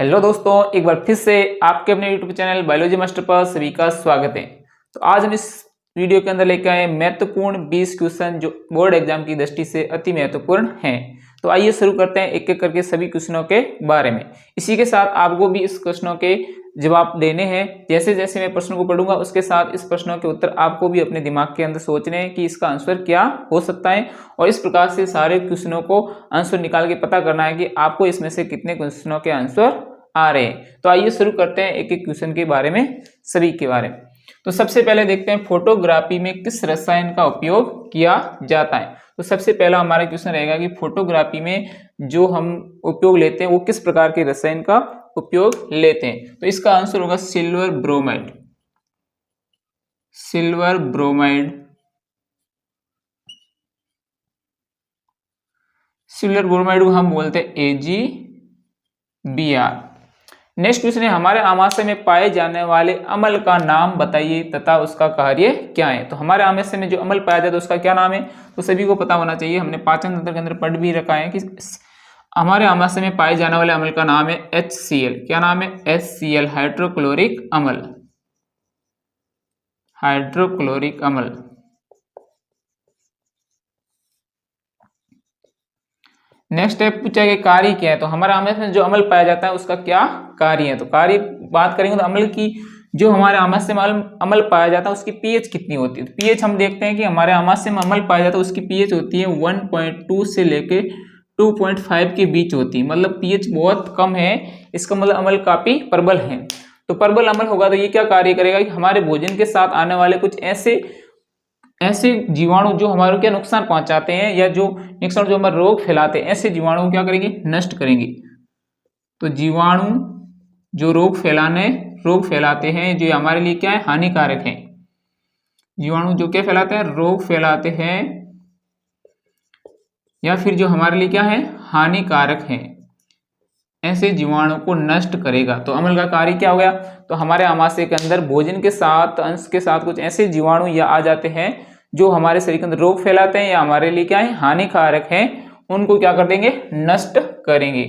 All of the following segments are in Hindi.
हेलो दोस्तों, एक बार फिर से आपके अपने यूट्यूब चैनल बायोलॉजी मास्टर पर सभी का स्वागत है। तो आज हम इस वीडियो के अंदर लेकर आए महत्वपूर्ण 20 क्वेश्चन जो बोर्ड एग्जाम की दृष्टि से अति महत्वपूर्ण हैं। तो आइए शुरू करते हैं एक एक करके सभी क्वेश्चनों के बारे में। इसी के साथ आपको भी इस क्वेश्चनों के जवाब देने हैं। जैसे जैसे मैं प्रश्नों को पढ़ूंगा उसके साथ इस प्रश्नों के उत्तर आपको भी अपने दिमाग के अंदर सोचने हैं कि इसका आंसर क्या हो सकता है, और इस प्रकार से सारे क्वेश्चनों को आंसर निकाल के पता करना है कि आपको इसमें से कितने क्वेश्चनों के आंसर आ रहे हैं। तो आइए शुरू करते हैं एक एक क्वेश्चन के बारे में, सभी के बारे में। तो सबसे पहले देखते हैं फोटोग्राफी में किस रसायन का उपयोग किया जाता है। तो सबसे पहला हमारा क्वेश्चन रहेगा कि फोटोग्राफी में जो हम उपयोग लेते हैं वो किस प्रकार के रसायन का उपयोग लेते हैं। तो इसका आंसर होगा silver bromide. Silver bromide, silver bromide को हम बोलते हैं AgBr। नेक्स्ट क्वेश्चन है हमारे आमाशय में पाए जाने वाले अम्ल का नाम बताइए तथा उसका कार्य क्या है। तो हमारे आमाशय में जो अम्ल पाया जाता है उसका क्या नाम है, तो सभी को पता होना चाहिए। हमने पाचन तंत्र के अंदर पढ़ भी रखा है कि हमारे आमाशय में पाए जाने वाले अम्ल का नाम है HCl। क्या नाम है? HCl, हाइड्रोक्लोरिक अम्ल। हाइड्रोक्लोरिक अम्ल। नेक्स्ट है पूछा कि कार्य क्या है। तो हमारे आमाशय में जो अम्ल पाया जाता है उसका क्या कार्य है। तो कार्य बात करेंगे तो अम्ल की जो हमारे आमाशय में अम्ल पाया जाता है उसकी पीएच कितनी होती है। तो पीएच हम देखते हैं कि हमारे आमाशय में अम्ल पाया जाता है उसकी पीएच होती है 1.2 से लेके 2.5 के बीच होती है। मतलब पीएच बहुत कम है, इसका मतलब अम्ल काफी प्रबल है। तो प्रबल अम्ल होगा तो ये क्या कार्य करेगा कि हमारे भोजन के साथ आने वाले कुछ ऐसे जीवाणु जो हमारे क्या नुकसान पहुंचाते हैं या जो नुकसान जो हमारे रोग फैलाते हैं, ऐसे जीवाणु क्या करेंगे? नष्ट करेंगे। तो जीवाणु जो रोग फैलाते हैं जो हमारे लिए क्या है? हानिकारक है। जीवाणु जो क्या फैलाते हैं? रोग फैलाते हैं या फिर जो हमारे लिए क्या है? हानिकारक है, ऐसे जीवाणु को नष्ट करेगा। तो अम्ल का कार्य क्या हो गया? तो हमारे आमाशय के अंदर भोजन के साथ अंश के साथ कुछ ऐसे जीवाणु या आ जाते हैं जो हमारे शरीर के अंदर रोग फैलाते हैं या हमारे लिए क्या है? हानिकारक है, उनको क्या कर देंगे? नष्ट करेंगे।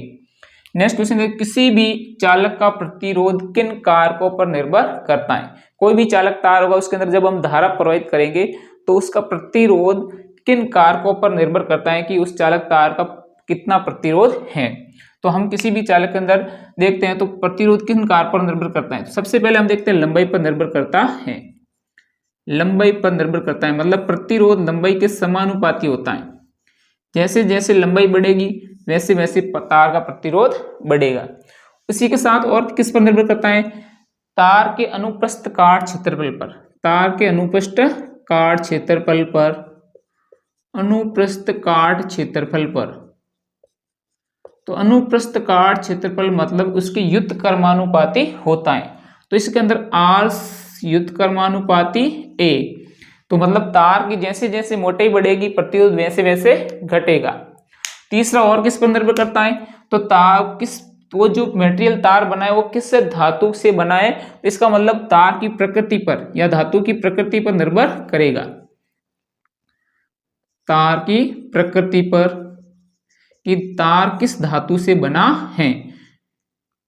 नेक्स्ट क्वेश्चन है किसी भी चालक का प्रतिरोध किन कारकों पर निर्भर करता है। कोई भी चालक तार होगा उसके अंदर जब हम धारा प्रवाहित करेंगे तो उसका प्रतिरोध किन कारकों पर निर्भर करता है कि उस चालक तार का कितना प्रतिरोध है। तो हम किसी भी चालक के अंदर देखते हैं तो प्रतिरोध किन कारक पर निर्भर करता है। तो सबसे पहले हम देखते हैं लंबाई पर निर्भर करता है। लंबाई पर निर्भर करता है मतलब प्रतिरोध लंबाई के समानुपाती होता है। जैसे जैसे लंबाई बढ़ेगी वैसे वैसे तार का प्रतिरोध बढ़ेगा। उसी के साथ और किस पर निर्भर करता है? तार के अनुप्रस्थ काट क्षेत्रफल पर। तार के अनुप्रस्थ काट क्षेत्रफल पर, अनुप्रस्थ काट क्षेत्रफल पर। तो अनुप्रस्थ काट क्षेत्रफल मतलब उसके व्युत्क्रमानुपाती होता है। तो इसके अंदर R व्युत्क्रमानुपाती A। तो मतलब तार की जैसे जैसे मोटाई बढ़ेगी प्रतिरोध वैसे वैसे घटेगा। तीसरा और किस पर निर्भर करता है? तो तार किस वो जो मटेरियल तार बनाए वो किस धातु से बनाए, तो इसका मतलब तार की प्रकृति पर या धातु की प्रकृति पर निर्भर करेगा। तार की प्रकृति पर कि तार किस धातु से बना है,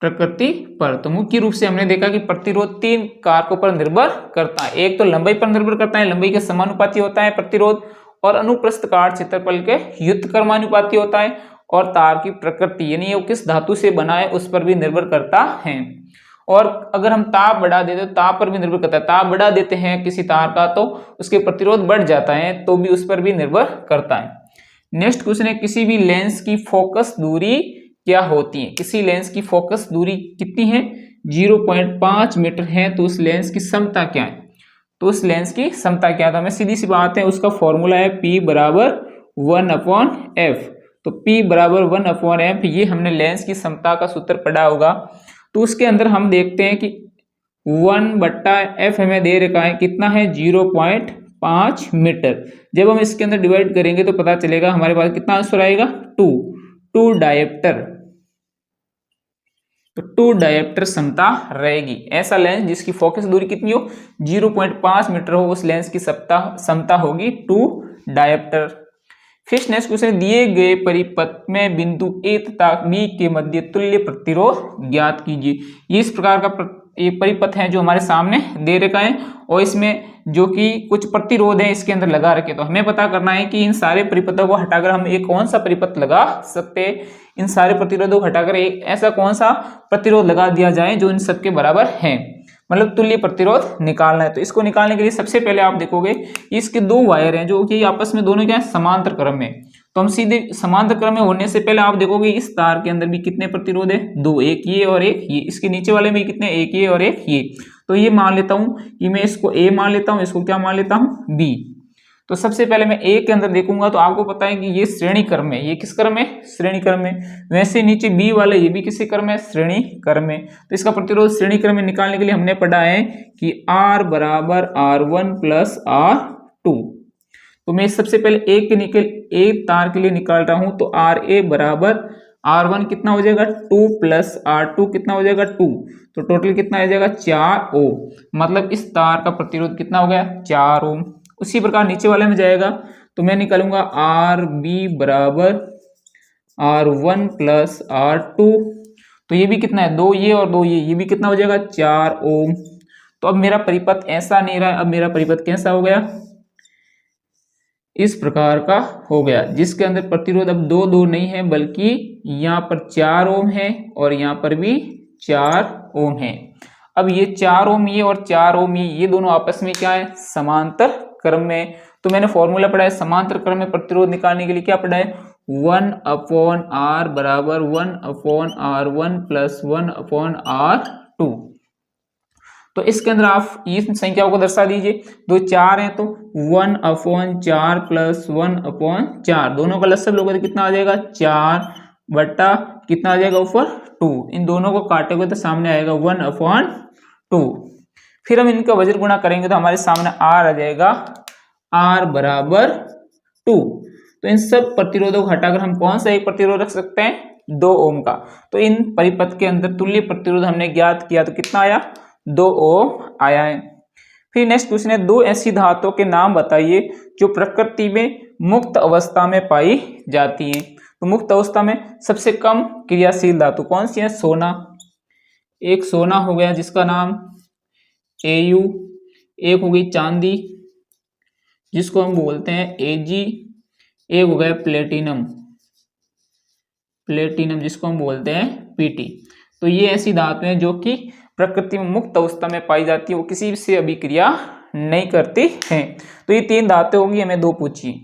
प्रकृति पर। तो मुख्य रूप से हमने देखा कि प्रतिरोध 3 कारकों पर निर्भर करता है। एक तो लंबाई पर निर्भर करता है, लंबाई के समानुपाती होता है प्रतिरोध, और अनुप्रस्थ काट क्षेत्रफल के व्युत्क्रमानुपाती होता है, और तार की प्रकृति यानी वो किस धातु से बना है उस पर भी निर्भर करता है। और अगर हम ताप बढ़ा देते तो ताप पर भी निर्भर करता है। ताप बढ़ा देते हैं किसी तार का तो उसके प्रतिरोध बढ़ जाता है, तो भी उस पर भी निर्भर करता है। नेक्स्ट क्वेश्चन है किसी भी लेंस की फोकस दूरी क्या होती है। किसी लेंस की फोकस दूरी कितनी है? 0.5 मीटर है। तो उस लेंस की क्षमता क्या है? तो उस लेंस की क्षमता क्या है? तो हमें सीधी सी बात है, उसका फॉर्मूला है P बराबर 1/f। तो P बराबर 1/f, ये हमने लेंस की क्षमता का सूत्र पढ़ा होगा। तो उसके अंदर हम देखते हैं कि 1/f हमें दे रखा है, कितना है? 0.5 मीटर। जब हम इसके अंदर डिवाइड करेंगे तो पता चलेगा हमारे पास कितना आंसर आएगा? 2 डायोप्टर। तो 2 डायोप्टर क्षमता रहेगी। ऐसा लेंस जिसकी फोकस दूरी कितनी हो? 0.5 मीटर हो, उस लेंस की क्षमता होगी 2 डायोप्टर। फिर नेक्स्ट क्वेश्चन, दिए गए परिपथ में बिंदु ए तथा बी के मध्य तुल्य प्रतिरोध ज्ञात कीजिए। ये इस प्रकार का ये परिपथ है जो हमारे सामने दे रखा है और इसमें जो कि कुछ प्रतिरोध है इसके अंदर लगा रखे। तो हमें पता करना है कि इन सारे परिपथों को हटाकर हम एक कौन सा परिपथ लगा सकते हैं। इन सारे प्रतिरोधों को हटाकर एक ऐसा कौन सा प्रतिरोध लगा दिया जाए जो इन सबके बराबर है, मतलब तुल्य प्रतिरोध निकालना है। तो इसको निकालने के लिए सबसे पहले आप देखोगे इसके दो वायर हैं जो कि आपस में दोनों क्या है, समांतर क्रम में। तो हम सीधे समांतर क्रम में होने से पहले आप देखोगे इस तार के अंदर भी कितने प्रतिरोध है, दो, एक ये और एक ये। इसके नीचे वाले में कितने, एक ये और एक ये। तो ये मान लेता हूं कि मैं इसको ए मान लेता हूं, इसको क्या मान लेता हूं, बी। तो सबसे पहले मैं ए के अंदर देखूंगा तो आपको पता है कि ये श्रेणी क्रम है। ये किस क्रम है, श्रेणी क्रम में। वैसे नीचे बी वाला ये भी किसी क्रम है, श्रेणी क्रम में। तो इसका प्रतिरोध श्रेणी क्रम में निकालने के लिए हमने पढ़ा है कि R बराबर R1 प्लस R2। तो मैं सबसे पहले एक तार के लिए निकाल रहा हूं तो RA बराबर R1 कितना हो जाएगा 2 प्लस R2 कितना हो जाएगा 2। तो टोटल कितना आ जाएगा 4 ओम। मतलब इस तार का प्रतिरोध कितना हो गया 4 ओम। उसी प्रकार नीचे वाले में जाएगा तो मैं निकालूंगा RB बराबर R1 प्लस R2। तो ये भी कितना है, दो ये और दो ये भी कितना हो जाएगा 4 ओम। तो अब मेरा परिपथ ऐसा नहीं रहा, अब मेरा परिपथ कैसा हो गया, इस प्रकार का हो गया, जिसके अंदर प्रतिरोध अब दो दो नहीं है बल्कि यहाँ पर 4 ओम है और यहाँ पर भी 4 ओम है। अब ये 4 ओम ये और 4 ओम ये दोनों आपस में क्या है, समांतर क्रम में। तो मैंने फॉर्मूला पढ़ा है समांतर क्रम में प्रतिरोध निकालने के लिए, क्या पढ़ा है, 1/R बराबर 1/R1 प्लस 1/R2। तो इसके अंदर आप इस संख्याओं को दर्शा दीजिए। दो 4 हैं तो 1/4 प्लस 1/4, दोनों का लसागु लोगे तो कितना आ जाएगा 4 बटा कितना आ जाएगा ऊपर 2। इन दोनों को काटेंगे तो सामने आएगा 1/2। फिर हम इनका वज्र गुणा करेंगे तो हमारे सामने R आ जाएगा R बराबर 2। तो इन सब प्रतिरोधों को हटाकर हम कौन सा एक प्रतिरोध रख सकते हैं, 2 ओम का। तो इन परिपथ के अंदर तुल्य प्रतिरोध हमने ज्ञात किया तो कितना आया, 2 ओम आया है। फिर नेक्स्ट क्वेश्चन है, दो ऐसी धातुओं के नाम बताइए जो प्रकृति में मुक्त अवस्था में पाई जाती हैं। तो मुक्त अवस्था में सबसे कम क्रियाशील धातु कौन सी है, सोना। एक सोना हो गया जिसका नाम Au, एक हो गई चांदी जिसको हम बोलते हैं Ag, एक हो गया प्लेटिनम, प्लेटिनम जिसको हम बोलते हैं Pt। तो ये ऐसी धातु हैं जो कि प्रकृति में मुक्त अवस्था में पाई जाती है, वो किसी से अभिक्रिया नहीं करती हैं। तो ये 3 धातु होगी, हमें 2 पूछी।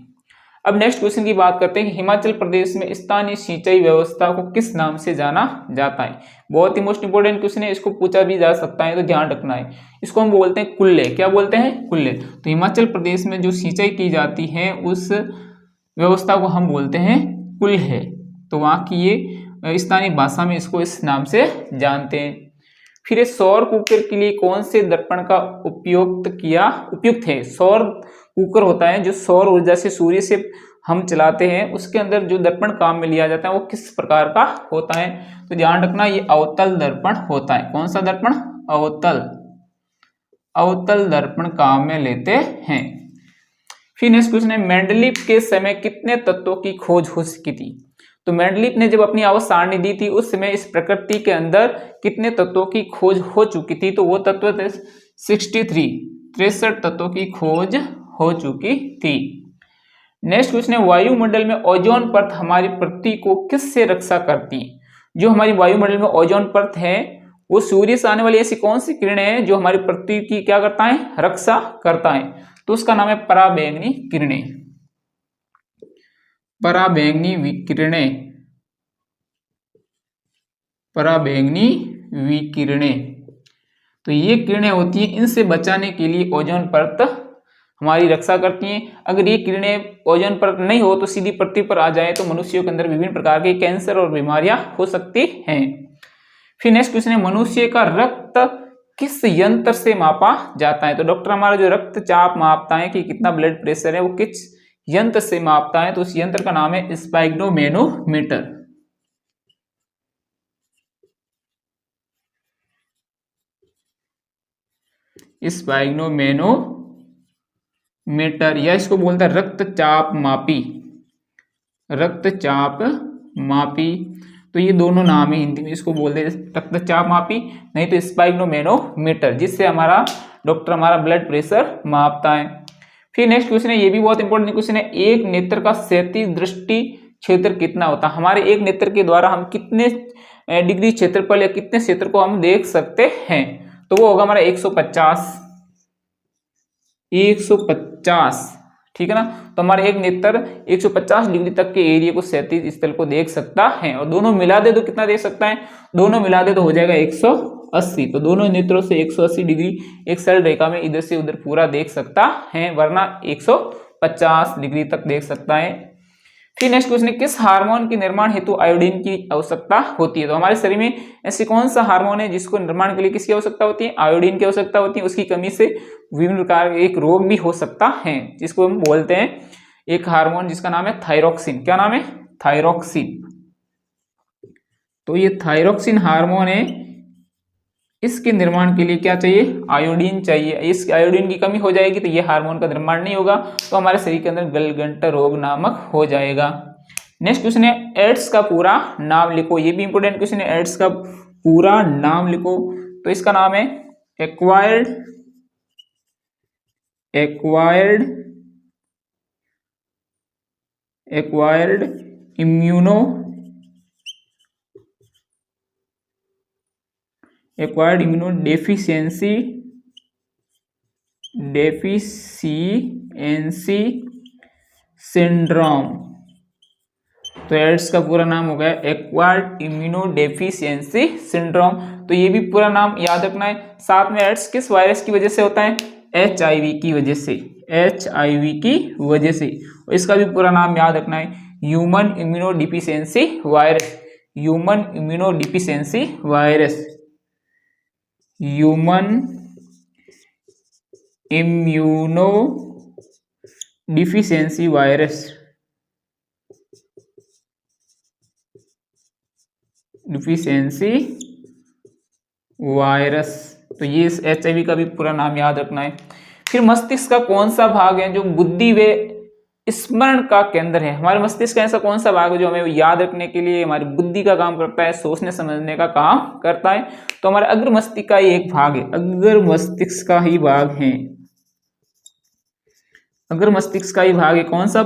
अब नेक्स्ट क्वेश्चन की बात करते हैं कि हिमाचल प्रदेश में स्थानीय सिंचाई व्यवस्था को किस नाम से जाना जाता है। बहुत ही मोस्ट इंपोर्टेंट क्वेश्चन है, इसको पूछा भी जा सकता है तो ध्यान रखना है। इसको हम बोलते हैं कुल्ले, क्या बोलते हैं, कुल्ले। तो हिमाचल प्रदेश में जो सिंचाई की जाती है उस व्यवस्था को हम बोलते हैं कुल्हे। तो वहाँ की ये स्थानीय भाषा में इसको इस नाम से जानते हैं। फिर ये सौर कुकर के लिए कौन से दर्पण का उपयुक्त है। सौर कुकर होता है जो सौर ऊर्जा से सूर्य से हम चलाते हैं, उसके अंदर जो दर्पण काम में लिया जाता है वो किस प्रकार का होता है। तो ध्यान रखना ये अवतल दर्पण होता है। कौन सा दर्पण, अवतल दर्पण काम में लेते हैं। फिर नेक्स्ट क्वेश्चन है, मेंडलीव के समय कितने तत्वों की खोज हो सकी थी। तो मेंडलीव ने जब अपनी आवर्त सारणी दी थी उस समय इस प्रकृति के अंदर कितने तत्वों की खोज हो चुकी थी। तो वो तत्व थे 63 तत्वों की खोज हो चुकी थी। नेक्स्ट क्वेश्चन है, वायुमंडल में ओजोन परत हमारी पृथ्वी को किससे रक्षा करती है। जो हमारी वायुमंडल में ओजोन परत है वो सूर्य से आने वाली ऐसी कौन सी किरणें हैं जो हमारी पृथ्वी की क्या करता है, रक्षा करता है। तो उसका नाम है पराबैंगनी किरणें, पराबैंगनी विकिरणें, पराबैंगनी विकिरणें। तो ये किरणें होती हैं, इनसे बचाने के लिए ओजोन परत हमारी रक्षा करती हैं। अगर ये किरणें ओजोन परत नहीं हो तो सीधी पृथ्वी पर आ जाए तो मनुष्यों के अंदर विभिन्न प्रकार के कैंसर और बीमारियां हो सकती हैं। फिर नेक्स्ट क्वेश्चन है, मनुष्य का रक्त किस यंत्र से मापा जाता है। तो डॉक्टर हमारा जो रक्तचाप मापता है कि कितना ब्लड प्रेशर है वो किस यंत्र से मापता है। तो उस यंत्र का नाम है स्पाइग्नोमेनोमीटर, स्पाइग्नोमेनोमीटर, या इसको बोलता है रक्तचाप मापी। रक्तचाप मापी। तो ये दोनों नाम है, हिंदी में इसको बोल दे रक्तचाप मापी, नहीं तो स्पाइगनोमेनोमीटर, जिससे हमारा डॉक्टर हमारा ब्लड प्रेशर मापता है। फिर नेक्स्ट क्वेश्चन है, ये भी बहुत इंपॉर्टेंट क्वेश्चन है, एक नेत्र का क्षैतिज दृष्टि क्षेत्र कितना होता है? हमारे एक नेत्र के द्वारा हम कितने डिग्री क्षेत्रफल या कितने क्षेत्र को हम देख सकते हैं? तो वो होगा हमारा 150। ठीक है ना। तो हमारे एक नेत्र 150 डिग्री तक के एरिया को, क्षैतिज स्थल को देख सकता है। और दोनों मिला दे तो कितना देख सकता है? दोनों मिला दे तो हो जाएगा 180। तो दोनों नेत्रों से 180 डिग्री एक सरल रेखा में इधर से उधर पूरा देख सकता है, वरना 150 डिग्री तक देख सकता है। फिर नेक्स्ट क्वेश्चन है, किस हार्मोन के निर्माण हेतु आयोडीन की आवश्यकता होती है? तो हमारे शरीर में ऐसी कौन सा हार्मोन है जिसको निर्माण के लिए किसकी आवश्यकता होती है? आयोडीन की आवश्यकता होती है। उसकी कमी से विभिन्न प्रकार के एक रोग भी हो सकता है, जिसको हम बोलते हैं एक हार्मोन जिसका नाम है थायरोक्सिन। क्या नाम है? थायरोक्सिन। तो ये थायरोक्सिन हार्मोन है, इसके निर्माण के लिए क्या चाहिए? आयोडीन चाहिए। इस आयोडीन की कमी हो जाएगी तो ये हार्मोन का निर्माण नहीं होगा, तो हमारे शरीर के अंदर गलघंटा रोग नामक हो जाएगा। नेक्स्ट क्वेश्चन है, एड्स का पूरा नाम लिखो। ये भी इंपोर्टेंट क्वेश्चन है, एड्स का पूरा नाम लिखो। तो इसका नाम है एक्वायर्ड इम्यूनो डेफिशिएंसी सिंड्रोम। तो एड्स का पूरा नाम हो गया एक्वायर्ड इम्यूनो डेफिशिएंसी सिंड्रोम। तो ये भी पूरा नाम याद रखना है। साथ में एड्स किस वायरस की वजह से होता है? HIV की वजह से, HIV की वजह से। और इसका भी पूरा नाम याद रखना है, human immuno deficiency virus. Human immuno deficiency virus, human immuno deficiency virus, तो ये इस HIV का भी पूरा नाम याद रखना है। फिर मस्तिष्क का कौन सा भाग है जो बुद्धि व स्मरण का केंद्र है? हमारे मस्तिष्क का ऐसा कौन सा भाग है जो हमें याद रखने के लिए, हमारी बुद्धि का काम करता है, सोचने समझने का काम करता है? तो हमारे अग्र मस्तिष्क का ही एक भाग है, अग्र मस्तिष्क का ही भाग है, अग्र मस्तिष्क का ही भाग है। कौन सा?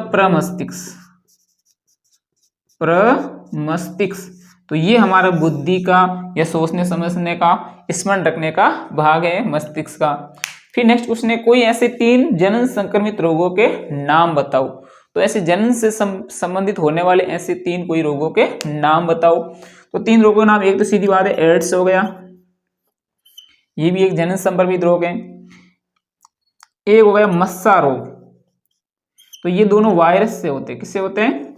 प्रमस्तिष्क। तो ये हमारा बुद्धि का या सोचने समझने का, स्मरण रखने का भाग है मस्तिष्क का। फिर नेक्स्ट क्वेश्चन है, कोई ऐसे 3 जनन संक्रमित रोगों के नाम बताओ। तो ऐसे जनन से संबंधित होने वाले ऐसे 3 कोई रोगों के नाम बताओ। तो 3 रोगों का नाम, एक तो सीधी बात है एड्स हो गया, ये भी एक जनन संक्रमित रोग है। एक हो गया मस्सा रोग, तो ये दोनों वायरस से होते हैं। किससे होते हैं?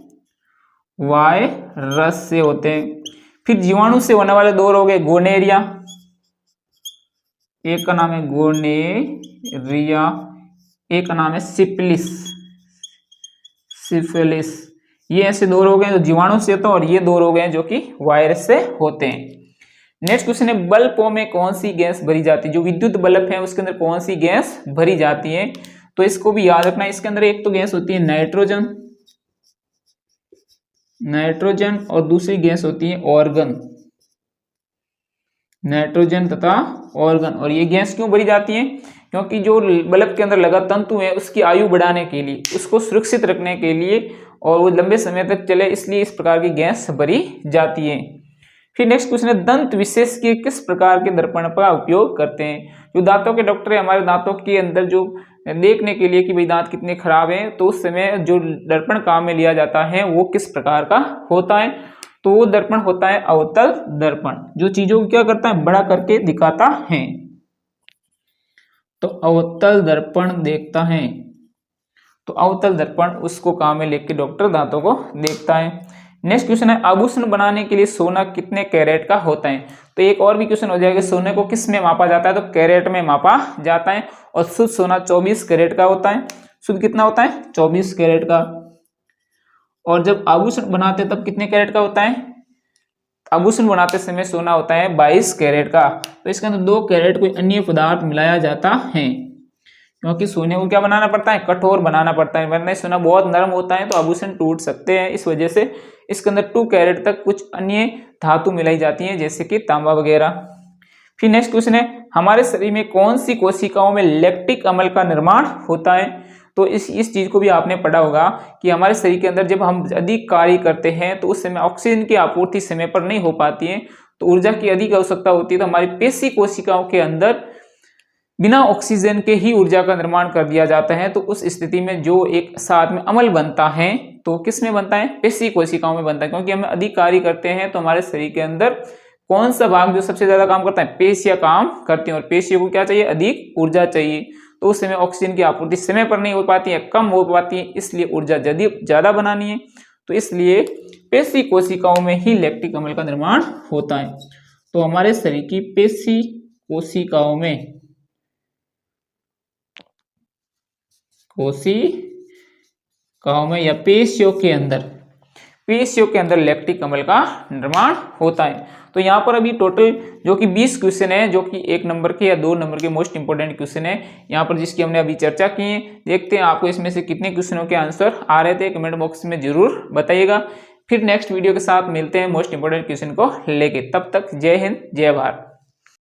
वायरस से होते हैं। फिर जीवाणु से होने वाले 2 रोग है, गोनेरिया, एक का नाम है गोनेरिया, एक का नाम है सिफिलिस। ये ऐसे 2 रोग हैं जो जीवाणु से होते हैं, और ये 2 रोग हैं जो कि वायरस से होते हैं। नेक्स्ट क्वेश्चन है, बल्बों में कौन सी गैस भरी जाती है? जो विद्युत बल्ब है उसके अंदर कौन सी गैस भरी जाती है? तो इसको भी याद रखना है। इसके अंदर एक तो गैस होती है नाइट्रोजन और दूसरी गैस होती है ऑर्गन, नाइट्रोजन तथा ऑर्गन। और ये गैस क्यों भरी जाती है? क्योंकि जो बल्ब के अंदर लगा तंतु है उसकी आयु बढ़ाने के लिए, उसको सुरक्षित रखने के लिए, और वो लंबे समय तक चले, इसलिए इस प्रकार की गैस भरी जाती है। फिर नेक्स्ट क्वेश्चन है, दंत विशेषज्ञ किस प्रकार के दर्पण का उपयोग करते हैं? जो दांतों के डॉक्टर है, हमारे दांतों के अंदर जो देखने के लिए कि भाई दांत कितने खराब हैं, तो उस समय जो दर्पण काम में लिया जाता है वो किस प्रकार का होता है? तो वो दर्पण होता है अवतल दर्पण, जो चीजों को क्या करता है? बड़ा करके दिखाता है। तो अवतल दर्पण देखता है, तो अवतल दर्पण उसको काम में लेके डॉक्टर दांतों को देखता है। नेक्स्ट क्वेश्चन है, आभूषण बनाने के लिए सोना कितने कैरेट का होता है? तो एक और भी क्वेश्चन हो जाएगा, सोने को किस में मापा जाता है? तो कैरेट में मापा जाता है। और शुद्ध सोना 24 कैरेट का होता है। शुद्ध कितना होता है? 24 कैरेट का। और जब आभूषण बनाते तब कितने कैरेट का होता है? आभूषण बनाते समय सोना होता है 22 कैरेट का। तो इसके अंदर 2 कैरेट कोई अन्य पदार्थ मिलाया जाता है। क्योंकि सोने को क्या बनाना पड़ता है, कठोर बनाना पड़ता है, वरना सोना बहुत नरम होता है तो आभूषण टूट सकते हैं। इस वजह से इसके अंदर 2 कैरेट तक कुछ अन्य धातु मिलाई जाती हैं, जैसे कि तांबा वगैरह। फिर नेक्स्ट क्वेश्चन है, हमारे शरीर में कौन सी कोशिकाओं में लैक्टिक अम्ल का निर्माण होता है। तो इस चीज को भी आपने पढ़ा होगा कि हमारे शरीर के अंदर जब हम अधिक कार्य करते हैं तो उस समय ऑक्सीजन की आपूर्ति समय पर नहीं हो पाती है, तो ऊर्जा की अधिक आवश्यकता होती है। तो हमारी पेशी कोशिकाओं के अंदर बिना ऑक्सीजन के ही ऊर्जा का निर्माण कर दिया जाता है। तो उस स्थिति में जो एक साथ में अम्ल बनता है तो किस में बनता है, पेशी कोशिकाओं में बनता है। क्योंकि हम अधिक कार्य करते हैं तो हमारे शरीर के अंदर कौन सा भाग जो सबसे ज्यादा काम करता है, पेशियां काम करती हैं, और पेशियों को क्या चाहिए, अधिक ऊर्जा चाहिए। तो उस समय ऑक्सीजन की आपूर्ति समय पर नहीं हो पाती है, कम हो पाती है, इसलिए ऊर्जा ज्यादा बनानी है। तो इसलिए पेशी कोशिकाओं में ही लैक्टिक अम्ल का निर्माण होता है। तो हमारे शरीर की पेशी कोशिकाओं में या पेशियों के अंदर लैक्टिक अम्ल का निर्माण होता है। तो यहाँ पर अभी टोटल जो कि 20 क्वेश्चन है, जो कि 1 नंबर के या 2 नंबर के मोस्ट इंपोर्टेंट क्वेश्चन है यहाँ पर, जिसकी हमने अभी चर्चा की है। देखते हैं आपको इसमें से कितने क्वेश्चनों के आंसर आ रहे थे, कमेंट बॉक्स में जरूर बताइएगा। फिर नेक्स्ट वीडियो के साथ मिलते हैं मोस्ट इंपोर्टेंट क्वेश्चन को लेके। तब तक जय हिंद जय भारत।